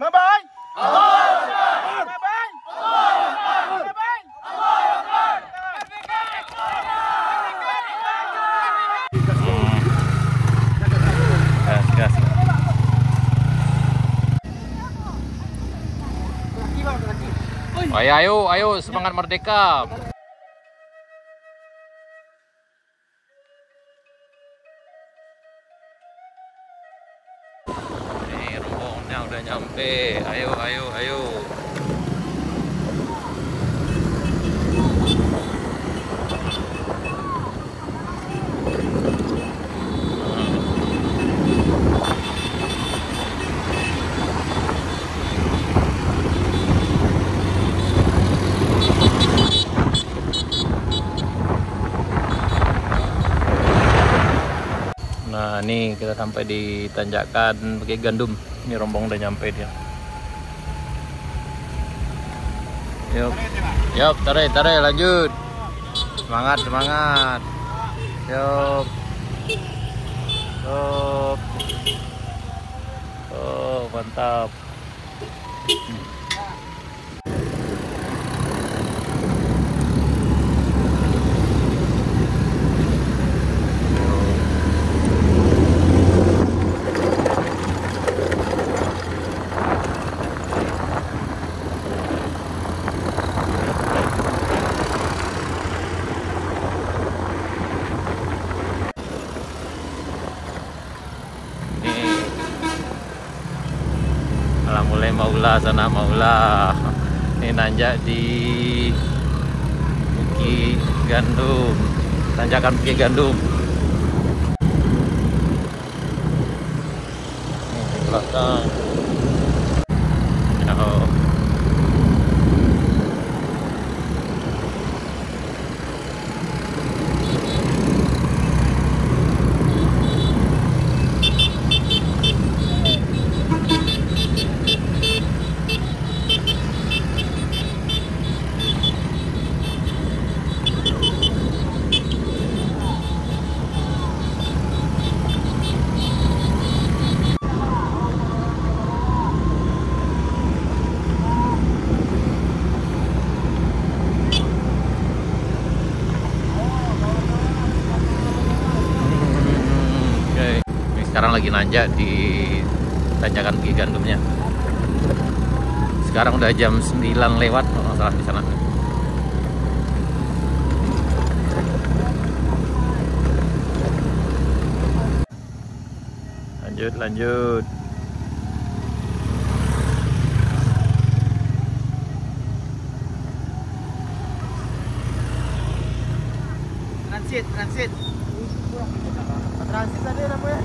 Mabai. Mabai. Mabai. Gas. Ayo, semangat merdeka. Nih, rombongnya udah nyampe. Ayo. Nah, ini kita sampai di tanjakan pakai gandum. Ini rombong udah nyampe dia. Yuk, tarik, lanjut. Semangat. Yuk. Oh, mantap. Mulai Maula. Ini nanjak di Bukit Gandum, tanjakan Bukit Gandum. Ini di belakang. Sekarang lagi nanjak di tanjakan Bukit Gandumnya. Sekarang udah jam 9 lewat kalau nggak salah di sana. Lanjut. Transit. Transit tadi namanya.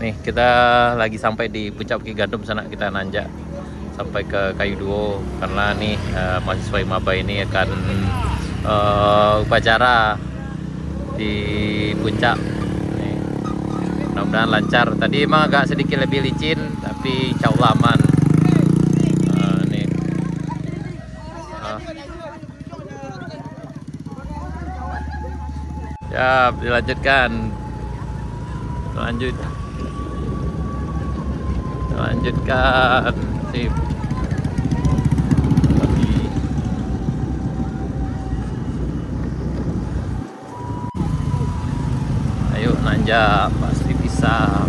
Nih, kita lagi sampai di puncak Bukit Gandum sana, kita nanjak sampai ke Kayu Duo karena nih mahasiswa Maba ini akan upacara di puncak. Nih, mudah-mudahan lancar. Tadi emang agak sedikit lebih licin, tapi insya Allah aman. Nih. Ya, dilanjutkan. Lanjutkan. Sip. Ayo nanjak, pasti bisa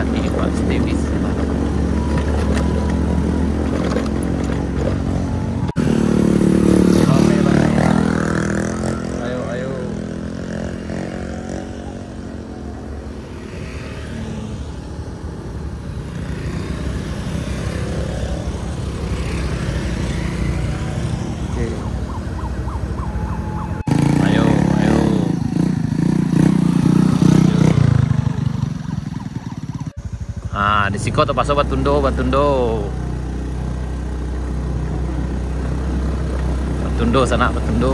nih, pasti bisa. Nah, di Siko atau Paso Batundo. Batundo sana, Batundo.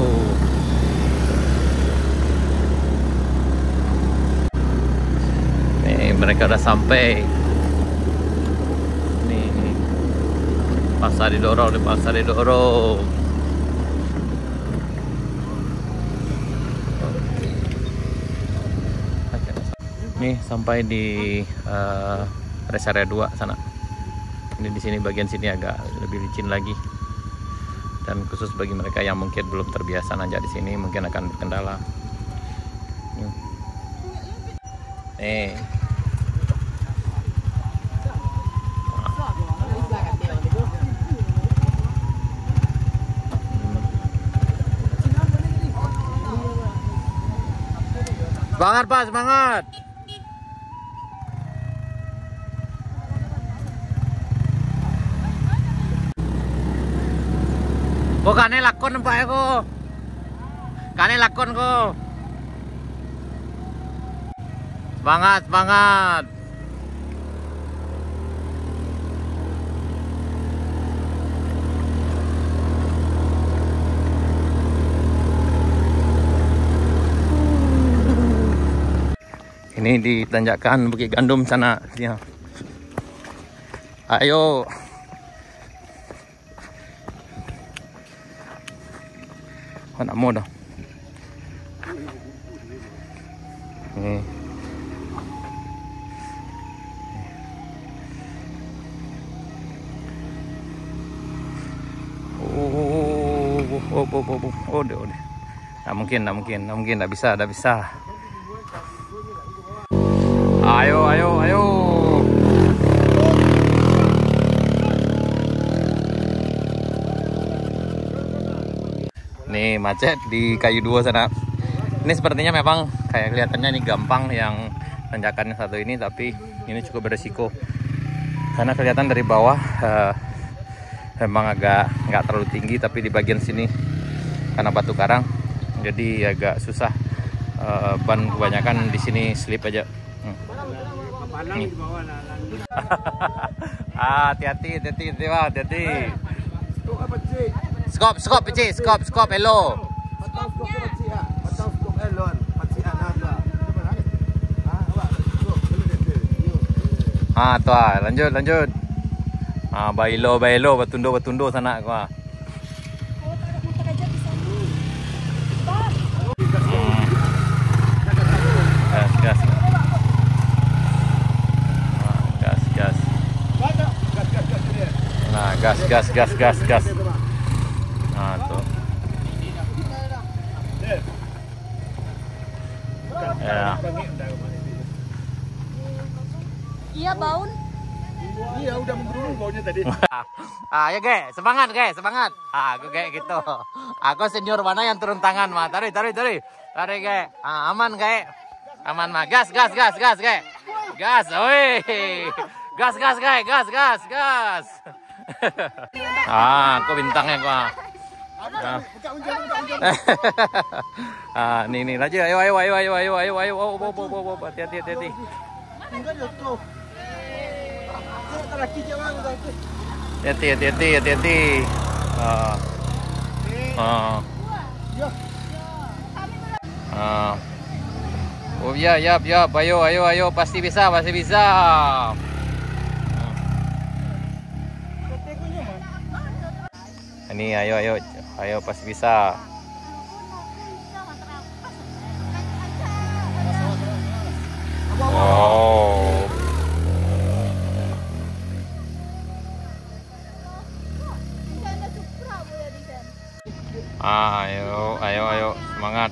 Nih, mereka udah sampai. Nih, Pasar Didoro. Nih sampai di rest area 2 sana. Ini di sini bagian sini agak lebih licin lagi. Dan khusus bagi mereka yang mungkin belum terbiasa nanjak di sini mungkin akan berkendala. Nih. Semangat Pak, semangat. Kok kane lakon Pak aku. Kane lakon kok. Semangat, semangat. Ini di tanjakan Bukit Gandum sana. Ya. Ayo. Oh, nak mau dah. Ini. Oh, deh. Nggak mungkin, nggak bisa. Ayo. Nih macet di Kayu Dua sana. Ini sepertinya memang kayak kelihatannya ini gampang yang tanjakannya satu ini, tapi ini cukup beresiko karena kelihatan dari bawah memang agak nggak terlalu tinggi, tapi di bagian sini karena batu karang jadi agak susah. Ban kebanyakan di sini slip aja. Hati-hati. Skop, elo. Tuh, lanjut. Bailo, batundo sana gua. Gas. Nah, gas. Nah, tuh. Ya. Iya, Baun. Iya, udah menggerung baunya tadi. Ya, semangat. Aku kayak gitu. Aku senior mana yang turun tangan, mah. Tarik, Ge. Aman, Ge. Aman, mah. Gas, Ge. Gas, oi. Gas. Aku bintangnya gua. Nih, laju. Ayo. Hati-hati. Hati-hati. Oh ya, ayo, pasti bisa. Ini ayo pasti bisa. Oh. Ayo, semangat.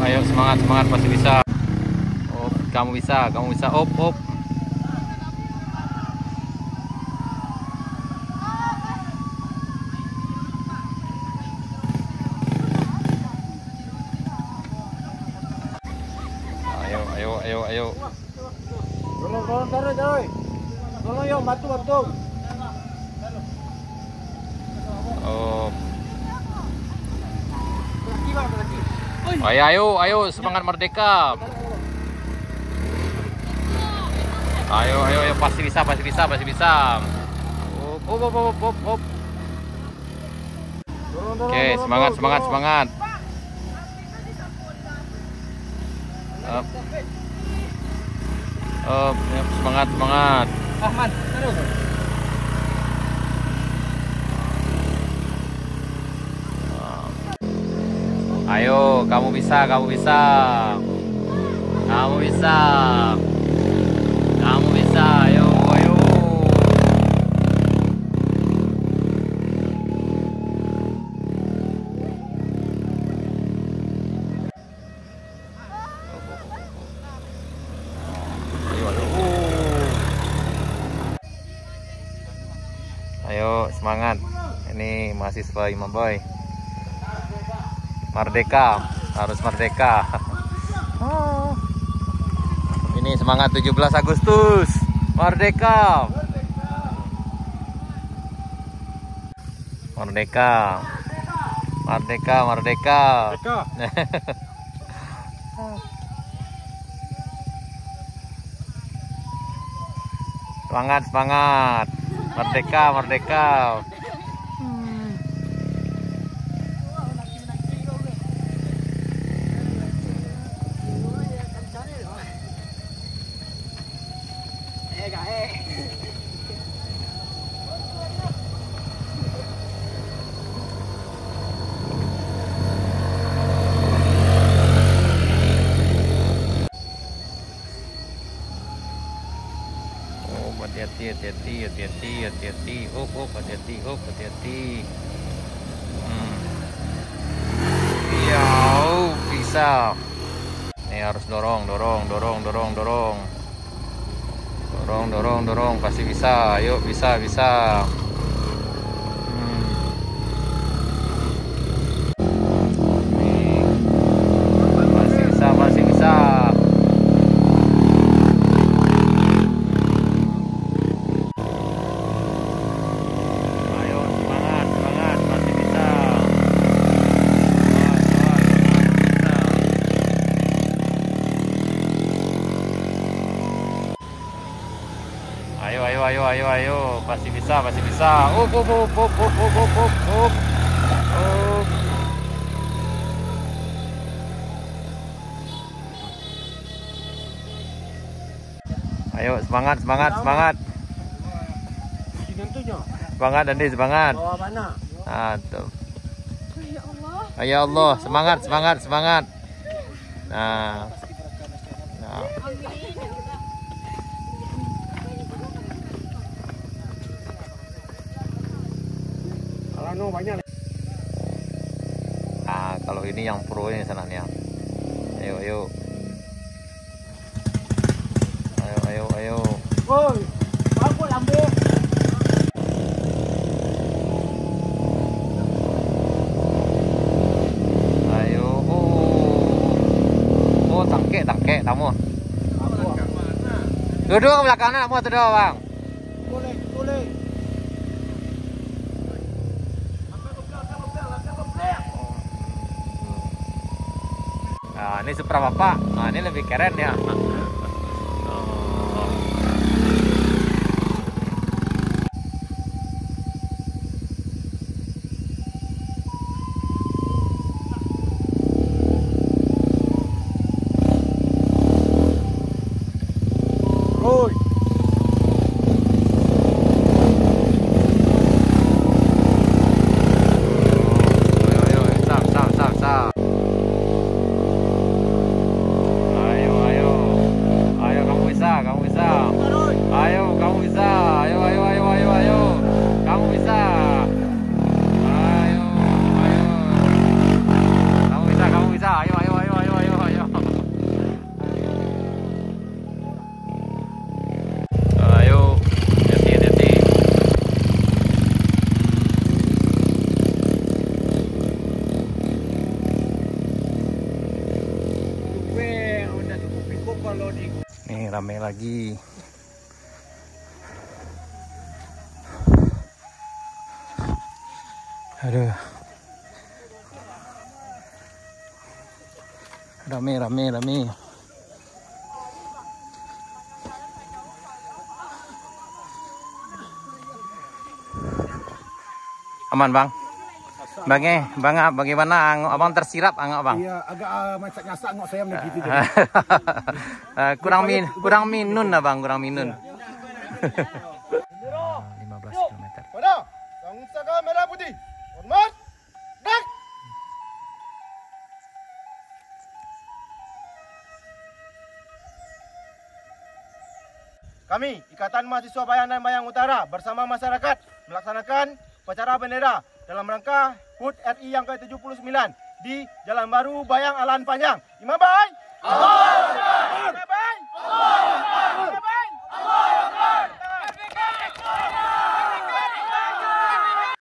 Ayo, semangat, pasti bisa. Oh, kamu bisa. Op. Ayo. Tolong taruh. Tolong yang batu. Oh. Ayo, semangat merdeka. Ayo, pasti bisa. Op. Oke, semangat. Semangat. Ahmad, taruh. Ayo, kamu bisa, kamu bisa. Kamu bisa. Kamu bisa, ayo, ayo. Ayo, semangat. Ini mahasiswa Imam Boy. Merdeka, harus merdeka. Ini semangat 17 Agustus. Merdeka. Merdeka. Merdeka, merdeka. Semangat, semangat. Merdeka, merdeka. Hati-hati, hati-hati, hati-hati, hati-hati, hati-hati, hati-hati. Iya, bisa. Ini harus dorong, dorong, dorong, dorong, dorong, dorong, dorong, dorong. Pasti bisa. Ayo, bisa, bisa. Pasti bisa, pasti bisa. Ayo, pasti bisa, pasti bisa. Up. Ayo, semangat, semangat, semangat. Semangat, Andi, semangat. Bawa mana? Tuh. Ya Allah, semangat, semangat, semangat. Nah. Banyak. Nah, kalau ini yang pro ini senangnya. Ayo, ayo. Ayo, ayo. Woi, aku ambil. Ayo. Oh, tangke kamu. Duduk ke belakangnya, kamu tuh Bang. Boleh. Nah, ini Supra Bapak. Nah, ini lebih keren ya. Nih rame lagi. Aduh. Rame. Aman Bang? Bagaimana abang tersirap Bang? Iya, agak masak-masak ngok saya begitu. kurang minun lah Bang, kurang minun. 15 km. Mana? Bangsa merah putih. Hormat. Dak. Kami, Ikatan Mahasiswa Bayang dan Bayang Utara bersama masyarakat melaksanakan upacara bendera dalam rangka HUT RI yang ke-79 di Jalan Baru Bayang Alan Panjang. Imam Bay!